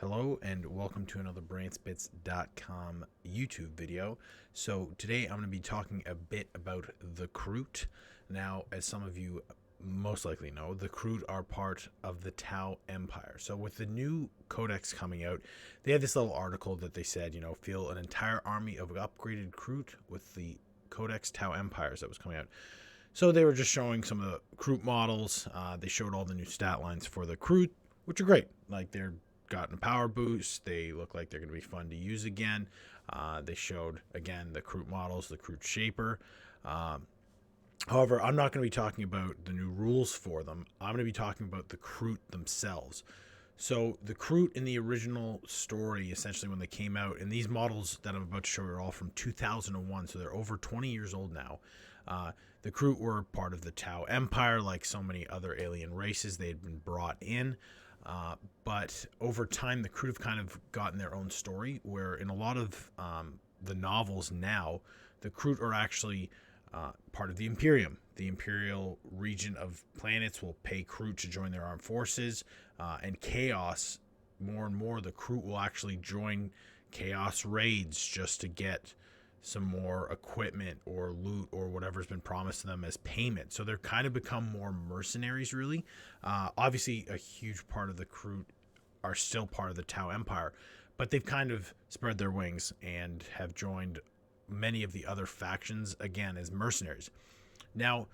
Hello and welcome to another BrainSpits.com YouTube video. So today I'm going to be talking a bit about the Kroot. Now, as some of you most likely know, the Kroot are part of the Tau Empire. So with the new codex coming out, they had this little article that they said, fill an entire army of upgraded Kroot with the Codex Tau Empires that was coming out. So they were just showing some of the Kroot models. They showed all the new stat lines for the Kroot, which are great. Like, they're gotten a power boost. They look like they're going to be fun to use again. They showed, again, the Kroot models, the Kroot Shaper. However, I'm not going to be talking about the new rules for them. I'm going to be talking about the Kroot themselves. So the Kroot in the original story, essentially when they came out, and these models that I'm about to show are all from 2001, so they're over 20 years old now. The Kroot were part of the Tau Empire, like so many other alien races. They had been brought in. But over time, the Kroot have kind of gotten their own story, where in a lot of the novels now, the Kroot are actually part of the Imperium. The Imperial region of planets will pay Kroot to join their armed forces, and Chaos, more and more, the Kroot will actually join Chaos raids just to get some more equipment or loot or whatever's been promised to them as payment. So they're kind of become more mercenaries, really. Obviously, a huge part of the Kroot are still part of the Tau Empire, but they've kind of spread their wings and have joined many of the other factions, again, as mercenaries. Now,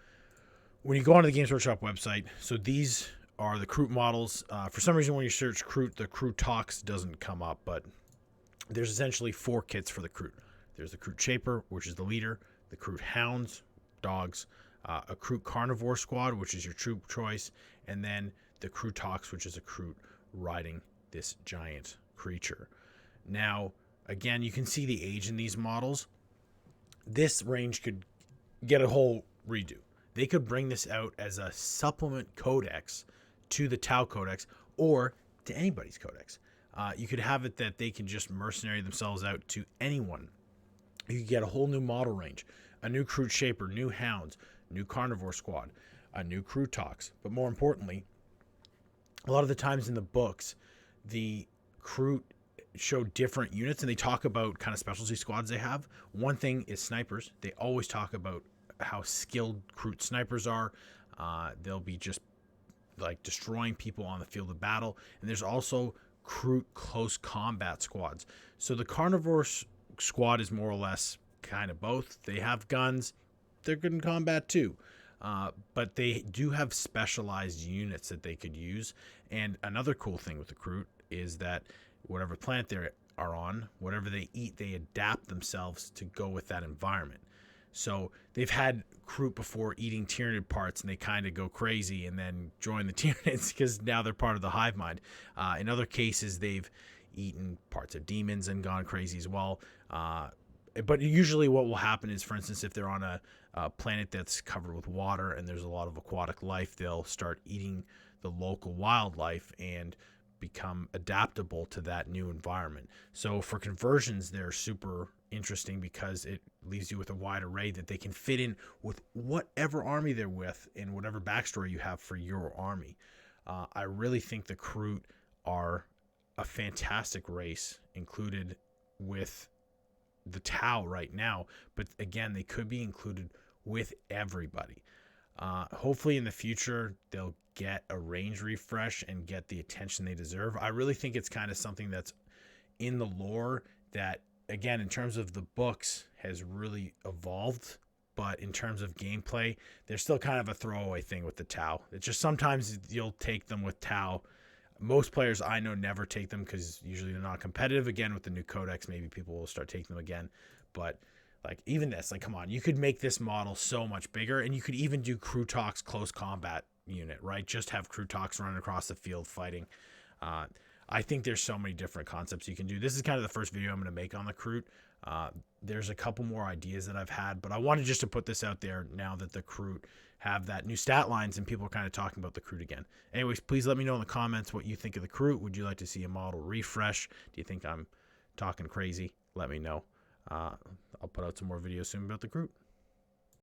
when you go onto the Games Workshop website, so these are the Kroot models. For some reason, when you search Kroot, the Kroot Talks doesn't come up, but there's essentially 4 kits for the Kroot. There's the Kroot Shaper, which is the leader, the Kroot Hounds, dogs, a Kroot Carnivore Squad, which is your troop choice, and then the Kroot Talks, which is a Kroot riding this giant creature. Now, again, you can see the age in these models. This range could get a whole redo. They could bring this out as a supplement codex to the Tau Codex or to anybody's codex. You could have it that they can just mercenary themselves out to anyone. You could get a whole new model range, a new Kroot Shaper, new Hounds, new Carnivore Squad, a new Kroot Talks. But more importantly, a lot of the times in the books, the Kroot show different units, and they talk about kind of specialty squads they have. One thing is snipers. They always talk about how skilled Kroot snipers are. They'll be just like destroying people on the field of battle. And there's also Kroot close combat squads. So the Carnivore Squad is more or less kind of both. They have guns. They're good in combat too. But they do have specialized units that they could use. And another cool thing with the Kroot is that whatever planet they are on, whatever they eat, they adapt themselves to go with that environment. So they've had Kroot before eating Tyranid parts, and they kind of go crazy and then join the Tyranids because now they're part of the hive mind. In other cases, they've eaten parts of demons and gone crazy as well. But usually what will happen is, for instance, if they're on a planet that's covered with water and there's a lot of aquatic life, they'll start eating the local wildlife and become adaptable to that new environment. So for conversions, they're super interesting because it leaves you with a wide array that they can fit in with whatever army they're with and whatever backstory you have for your army. I really think the Kroot are a fantastic race included with the Tau right now, but again, they could be included with everybody. Hopefully in the future they'll get a range refresh and get the attention they deserve. I really think it's kind of something that's in the lore that, again, in terms of the books, has really evolved, but in terms of gameplay, they're still kind of a throwaway thing with the Tau. It's just sometimes you'll take them with Tau. Most players I know never take them because usually they're not competitive. Again, with the new codex, maybe people will start taking them again. But like, even this, like, come on, you could make this model so much bigger, and you could even do Kroot Talks close combat unit, right? Just have Kroot Talks running across the field fighting. I think there's so many different concepts you can do. This is kind of the first video I'm going to make on the Kroot. There's a couple more ideas that I've had, but I wanted just to put this out there now that the Kroot have that new stat lines and people are kind of talking about the Kroot again. Anyways, please let me know in the comments what you think of the Kroot. Would you like to see a model refresh? Do you think I'm talking crazy? Let me know. I'll put out some more videos soon about the Kroot.